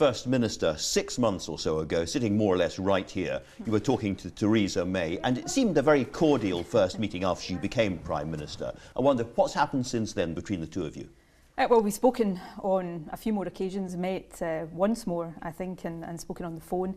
First Minister 6 months or so ago, sitting more or less right here. You were talking to Theresa May, and it seemed a very cordial first meeting after she became Prime Minister. I wonder, what's happened since then between the two of you? Well, we've spoken on a few more occasions, met once more, I think, and spoken on the phone.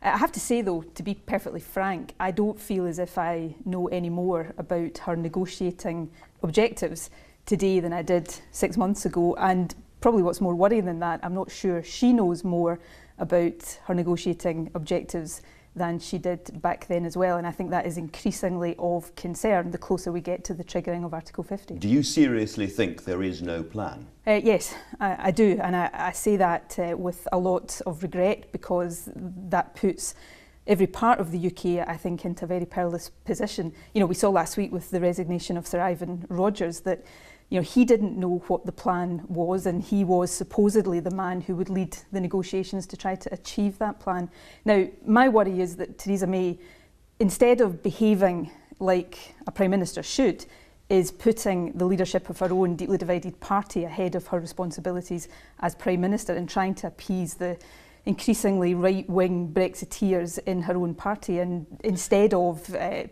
I have to say, though, to be perfectly frank, I don't feel as if I know any more about her negotiating objectives today than I did 6 months ago. And probably what's more worrying than that, I'm not sure she knows more about her negotiating objectives than she did back then as well. And I think that is increasingly of concern the closer we get to the triggering of Article 50. Do you seriously think there is no plan? Yes, I do. And I say that with a lot of regret, because that puts every part of the UK, I think, into a very perilous position. You know, we saw last week with the resignation of Sir Ivan Rogers that, you know, he didn't know what the plan was, and he was supposedly the man who would lead the negotiations to try to achieve that plan. Now, my worry is that Theresa May, instead of behaving like a Prime Minister should, is putting the leadership of her own deeply divided party ahead of her responsibilities as Prime Minister and trying to appease the increasingly right-wing Brexiteers in her own party, and instead of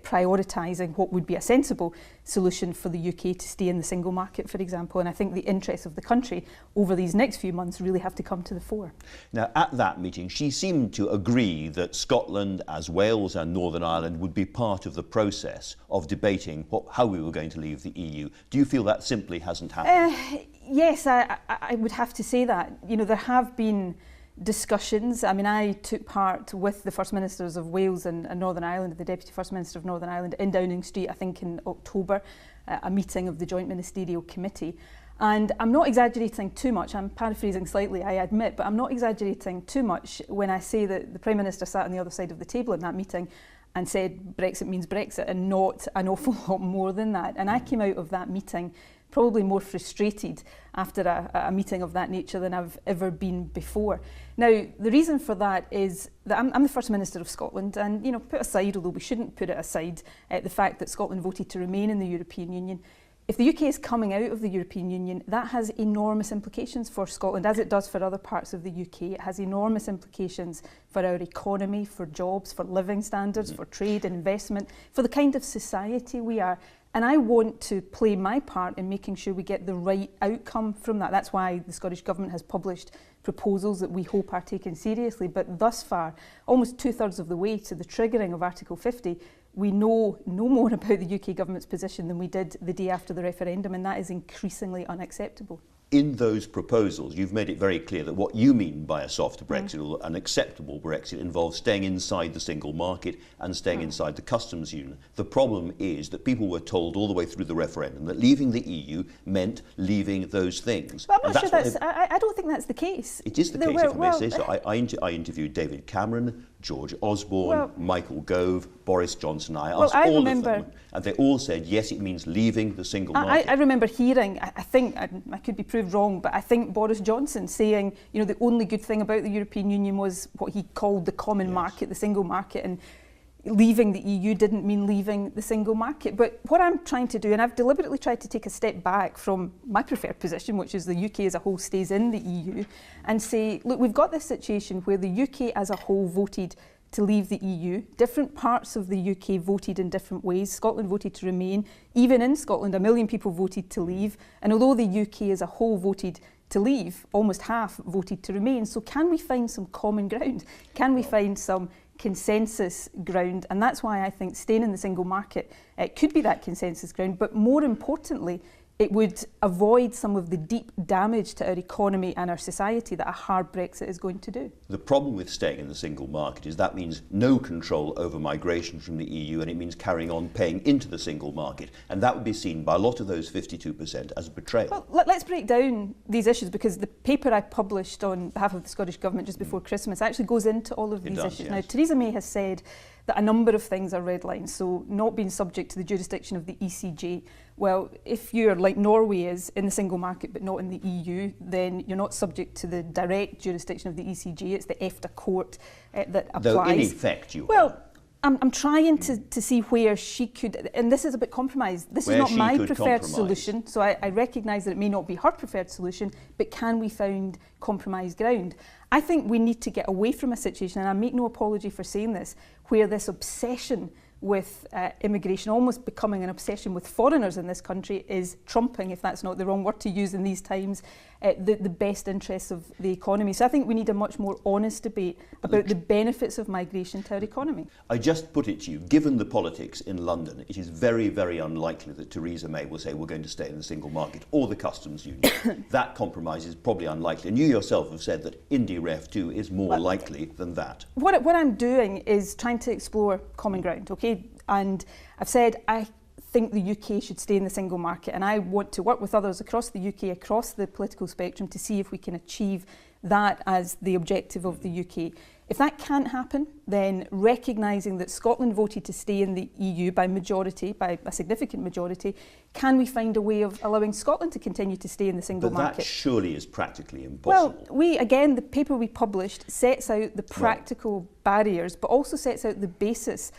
prioritising what would be a sensible solution for the UK to stay in the single market, for example. And I think the interests of the country over these next few months really have to come to the fore. Now, at that meeting, she seemed to agree that Scotland, as Wales and Northern Ireland, would be part of the process of debating how we were going to leave the EU. Do you feel that simply hasn't happened? Yes, I would have to say that. You know, there have been discussions. I mean, I took part with the First Ministers of Wales and Northern Ireland, the Deputy First Minister of Northern Ireland, in Downing Street, I think in October, a meeting of the Joint Ministerial Committee. And I'm not exaggerating too much, I'm paraphrasing slightly, I admit, but I'm not exaggerating too much when I say that the Prime Minister sat on the other side of the table in that meeting and said Brexit means Brexit, and not an awful lot more than that. And I came out of that meeting probably more frustrated after a meeting of that nature than I've ever been before. Now, the reason for that is that I'm the First Minister of Scotland, and, you know, put aside, although we shouldn't put it aside, the fact that Scotland voted to remain in the European Union. If the UK is coming out of the European Union, that has enormous implications for Scotland, as it does for other parts of the UK. It has enormous implications for our economy, for jobs, for living standards, for trade, investment, for the kind of society we are. And I want to play my part in making sure we get the right outcome from that. That's why the Scottish Government has published proposals that we hope are taken seriously. But thus far, almost 2/3 of the way to the triggering of Article 50, we know no more about the UK Government's position than we did the day after the referendum, and that is increasingly unacceptable. In those proposals, you've made it very clear that what you mean by a soft Brexit or an acceptable Brexit involves staying inside the single market and staying inside the customs union. The problem is that people were told all the way through the referendum that leaving the EU meant leaving those things. But I'm not sure I don't think that's the case. It is the case, if I may say so. I interviewed David Cameron, George Osborne, Michael Gove, Boris Johnson. I asked all of them, and they all said, yes, it means leaving the single market. I remember hearing, I think, I could be proved wrong, but I think Boris Johnson saying, you know, the only good thing about the European Union was what he called the common market, the single market, and leaving the EU didn't mean leaving the single market. But what I'm trying to do, and I've deliberately tried to take a step back from my preferred position, which is the UK as a whole stays in the EU, and say, look, we've got this situation where the UK as a whole voted to leave the EU. Different parts of the UK voted in different ways. Scotland voted to remain. Even in Scotland, 1 million people voted to leave. And although the UK as a whole voted to leave, almost half voted to remain. So can we find some common ground? Can we find some consensus ground? And that's why I think staying in the single market could be that consensus ground. But more importantly, it would avoid some of the deep damage to our economy and our society that a hard Brexit is going to do. The problem with staying in the single market is that means no control over migration from the EU, and it means carrying on paying into the single market. And that would be seen by a lot of those 52% as a betrayal. Well, let's break down these issues, because the paper I published on behalf of the Scottish Government just before Christmas actually goes into all of these issues. Yes. Now, Theresa May has said that a number of things are red lines, so not being subject to the jurisdiction of the ECJ. Well, if you're like Norway is in the single market but not in the EU, then you're not subject to the direct jurisdiction of the ECJ. It's the EFTA court that applies. Though in effect you are. I'm trying to see where she could, and this is a bit compromised. This is not my preferred solution, so I recognise that it may not be her preferred solution, but can we find compromise ground? I think we need to get away from a situation, and I make no apology for saying this, where this obsession with immigration, almost becoming an obsession with foreigners in this country, is trumping, if that's not the wrong word to use in these times, the best interests of the economy. So I think we need a much more honest debate about the benefits of migration to our economy. I just put it to you, given the politics in London, it is very, very unlikely that Theresa May will say we're going to stay in the single market or the customs union. That compromise is probably unlikely. And you yourself have said that Indy Ref 2 is more likely than that. What I'm doing is trying to explore common ground, okay? And I've said I think the UK should stay in the single market, and I want to work with others across the UK, across the political spectrum, to see if we can achieve that as the objective of the UK. If that can't happen, then recognising that Scotland voted to stay in the EU by majority, by a significant majority, can we find a way of allowing Scotland to continue to stay in the single market? But that surely is practically impossible. Well, again, the paper we published sets out the practical barriers, but also sets out the basis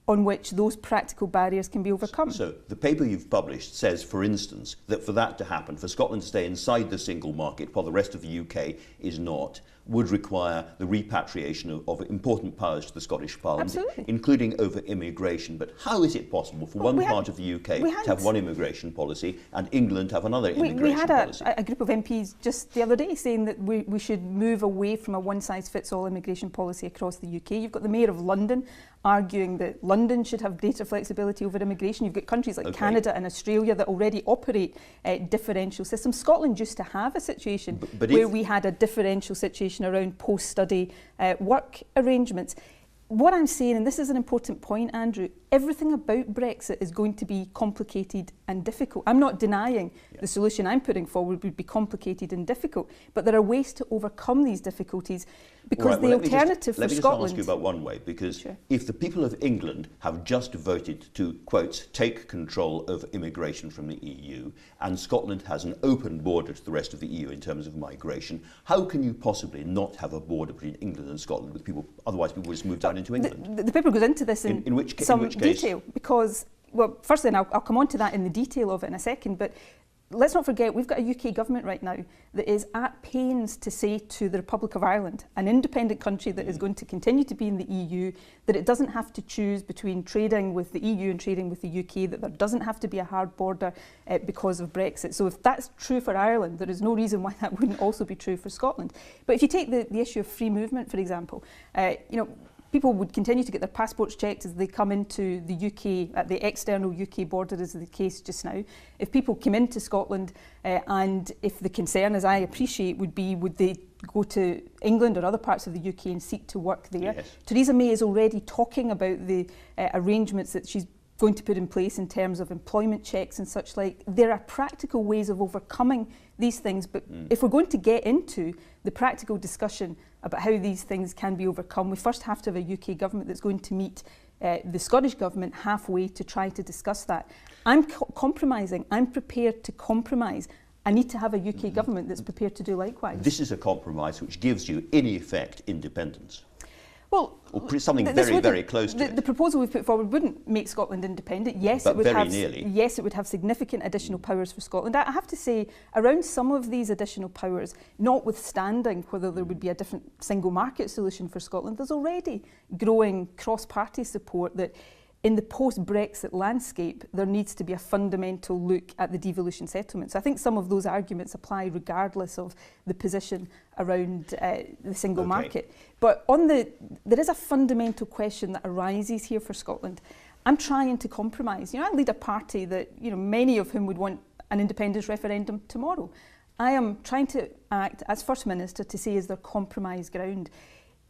on which those practical barriers can be overcome. So the paper you've published says, for instance, that for that to happen, for Scotland to stay inside the single market while the rest of the UK is not, would require the repatriation of important powers to the Scottish Parliament, including over immigration. But how is it possible for one part of the UK to have one immigration policy and England to have another immigration policy? We had a group of MPs just the other day saying that we should move away from a one-size-fits-all immigration policy across the UK. You've got the Mayor of London arguing that London should have greater flexibility over immigration. You've got countries like Canada and Australia that already operate differential systems. Scotland used to have a situation where we had a differential situation around post-study work arrangements. What I'm saying, and this is an important point, Andrew, everything about Brexit is going to be complicated and difficult. I'm not denying the solution I'm putting forward would be complicated and difficult, but there are ways to overcome these difficulties, because the alternative for Scotland... Let me just ask you about one way, because if the people of England have just voted to, quote, take control of immigration from the EU, and Scotland has an open border to the rest of the EU in terms of migration, how can you possibly not have a border between England and Scotland with people, otherwise people just move down into England? The paper goes into this in some detail, because, well, firstly, and I'll come on to that in the detail of it in a second, but let's not forget we've got a UK government right now that is at pains to say to the Republic of Ireland, an independent country that is going to continue to be in the EU, that it doesn't have to choose between trading with the EU and trading with the UK, that there doesn't have to be a hard border because of Brexit. So if that's true for Ireland, there is no reason why that wouldn't also be true for Scotland. But if you take the issue of free movement, for example, people would continue to get their passports checked as they come into the UK, at the external UK border, as is the case just now. If people came into Scotland and if the concern, as I appreciate, would they go to England or other parts of the UK and seek to work there? Yes. Theresa May is already talking about the arrangements that she's going to put in place in terms of employment checks and such like. There are practical ways of overcoming these things, but if we're going to get into the practical discussion about how these things can be overcome, we first have to have a UK government that's going to meet the Scottish government halfway to try to discuss that. I'm compromising. I'm prepared to compromise. I need to have a UK government that's prepared to do likewise. This is a compromise which gives you, in effect, independence. Well, or something very, very close to it. The proposal we've put forward wouldn't make Scotland independent. Yes, but it would very nearly. Yes, it would have significant additional powers for Scotland. I have to say, around some of these additional powers, notwithstanding whether there would be a different single market solution for Scotland, there's already growing cross-party support that in the post-Brexit landscape, there needs to be a fundamental look at the devolution settlement. So I think some of those arguments apply regardless of the position around the single market. But there is a fundamental question that arises here for Scotland. I'm trying to compromise. I lead a party that, many of whom would want an independence referendum tomorrow. I am trying to act as First Minister to say, is there compromise ground?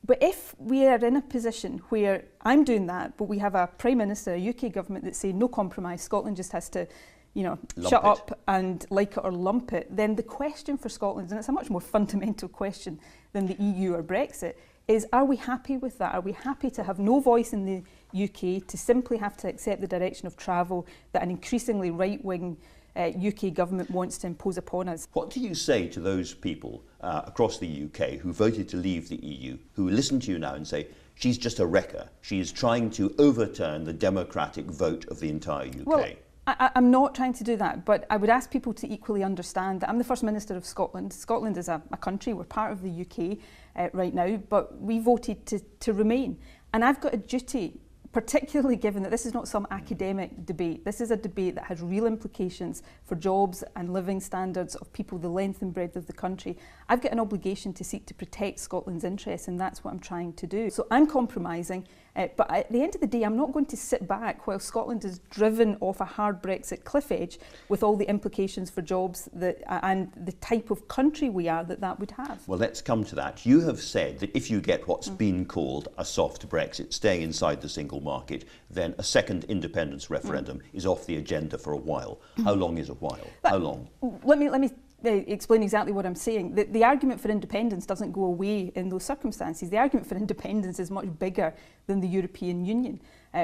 But if we are in a position where I'm doing that, but we have a Prime Minister, a UK government that's saying no compromise, Scotland just has to, shut up and like it or lump it, then the question for Scotland, and it's a much more fundamental question than the EU or Brexit, is are we happy with that? Are we happy to have no voice in the UK, to simply have to accept the direction of travel that an increasingly right-wing UK government wants to impose upon us. What do you say to those people across the UK who voted to leave the EU, who listen to you now and say, she's just a wrecker, she is trying to overturn the democratic vote of the entire UK? Well, I'm not trying to do that, but I would ask people to equally understand that I'm the First Minister of Scotland. Scotland is a country, we're part of the UK right now, but we voted to remain. And I've got a duty, particularly given that this is not some academic debate. This is a debate that has real implications for jobs and living standards of people the length and breadth of the country. I've got an obligation to seek to protect Scotland's interests, and that's what I'm trying to do. So I'm compromising, but at the end of the day, I'm not going to sit back while Scotland is driven off a hard Brexit cliff edge with all the implications for jobs and the type of country we are that would have. Well, let's come to that. You have said that if you get what's been called a soft Brexit, staying inside the single market, then a second independence referendum is off the agenda for a while. How long is a while? How long? Let me explain exactly what I'm saying. The argument for independence doesn't go away in those circumstances. The argument for independence is much bigger than the European Union.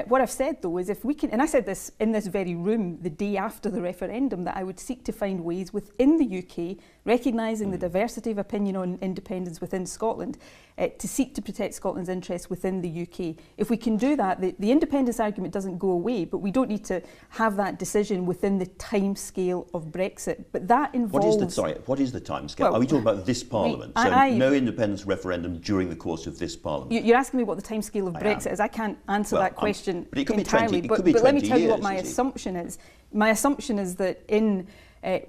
What I've said, though, is if we can, and I said this in this very room the day after the referendum, that I would seek to find ways within the UK, recognising the diversity of opinion on independence within Scotland, to seek to protect Scotland's interests within the UK. If we can do that, the independence argument doesn't go away, but we don't need to have that decision within the time scale of Brexit. But that involves... What is the time scale? Well, are we talking about this Parliament? No independence referendum during the course of this Parliament? You're asking me what the time scale of Brexit is. I can't answer that question but it could entirely. Be 20, but let me tell you years, what my assumption is. My assumption is that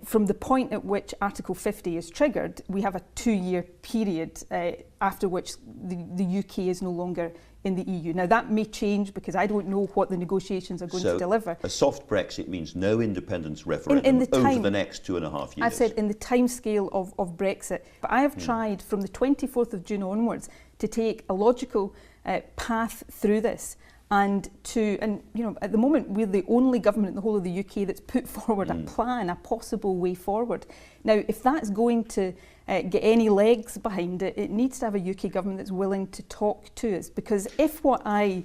from the point at which Article 50 is triggered, we have a 2-year period after which the UK is no longer in the EU. Now that may change because I don't know what the negotiations are going to deliver. A soft Brexit means no independence referendum over the next 2.5 years. I've said in the time scale of Brexit. But I have tried from the 24th of June onwards to take a logical path through this. And you know, at the moment we're the only government in the whole of the UK that's put forward a plan, a possible way forward. Now, if that's going to get any legs behind it, it needs to have a UK government that's willing to talk to us. Because if what I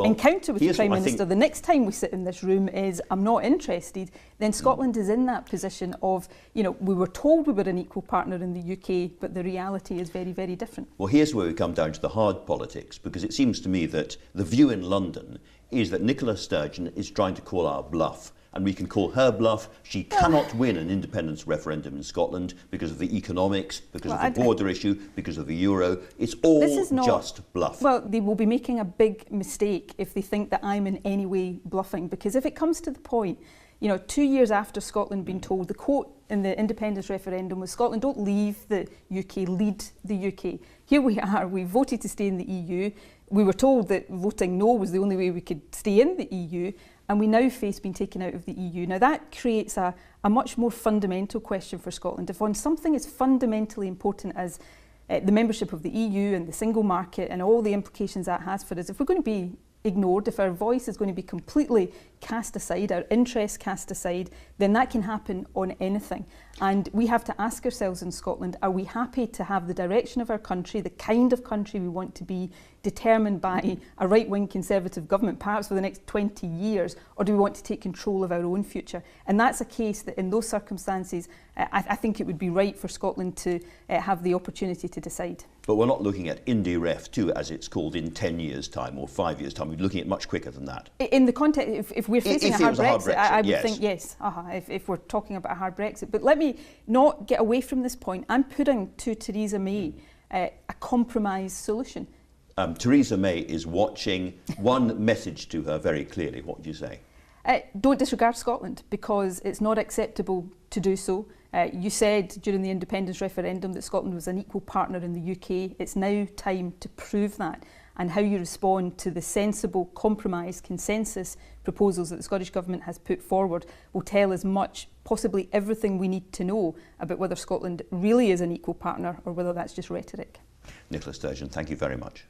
encounter with the Prime Minister the next time we sit in this room is I'm not interested, then Scotland is in that position of, you know, we were told we were an equal partner in the UK, but the reality is very, very different. Well, here's where we come down to the hard politics, because it seems to me that the view in London is that Nicola Sturgeon is trying to call our bluff. And we can call her bluff. She cannot win an independence referendum in Scotland because of the economics, because of the border issue, because of the euro. It's all just bluff. Well, they will be making a big mistake if they think that I'm in any way bluffing, because if it comes to the point, you know, 2 years after Scotland being told, the quote in the independence referendum was, Scotland, don't leave the UK, lead the UK. Here we are, we voted to stay in the EU. We were told that voting no was the only way we could stay in the EU. And we now face being taken out of the EU. Now that creates a much more fundamental question for Scotland. If on something as fundamentally important as the membership of the EU and the single market and all the implications that has for us, if we're going to be ignored, if our voice is going to be completely cast aside, our interests cast aside, then that can happen on anything. And we have to ask ourselves in Scotland, are we happy to have the direction of our country, the kind of country we want to be, determined by a right-wing Conservative government, perhaps for the next 20 years, or do we want to take control of our own future? And that's a case that in those circumstances, I think it would be right for Scotland to have the opportunity to decide. But we're not looking at Indy Ref 2, as it's called, in 10 years' time or 5 years' time. We're looking at much quicker than that. In the context, if we're facing a hard Brexit, I would think yes, if we're talking about a hard Brexit. But let me not get away from this point. I'm putting to Theresa May a compromise solution. Theresa May is watching. One message to her very clearly. What would you say? Don't disregard Scotland, because it's not acceptable to do so. You said during the independence referendum that Scotland was an equal partner in the UK. It's now time to prove that. And how you respond to the sensible compromise consensus proposals that the Scottish Government has put forward will tell us much, possibly everything we need to know about whether Scotland really is an equal partner or whether that's just rhetoric. Nicola Sturgeon, thank you very much.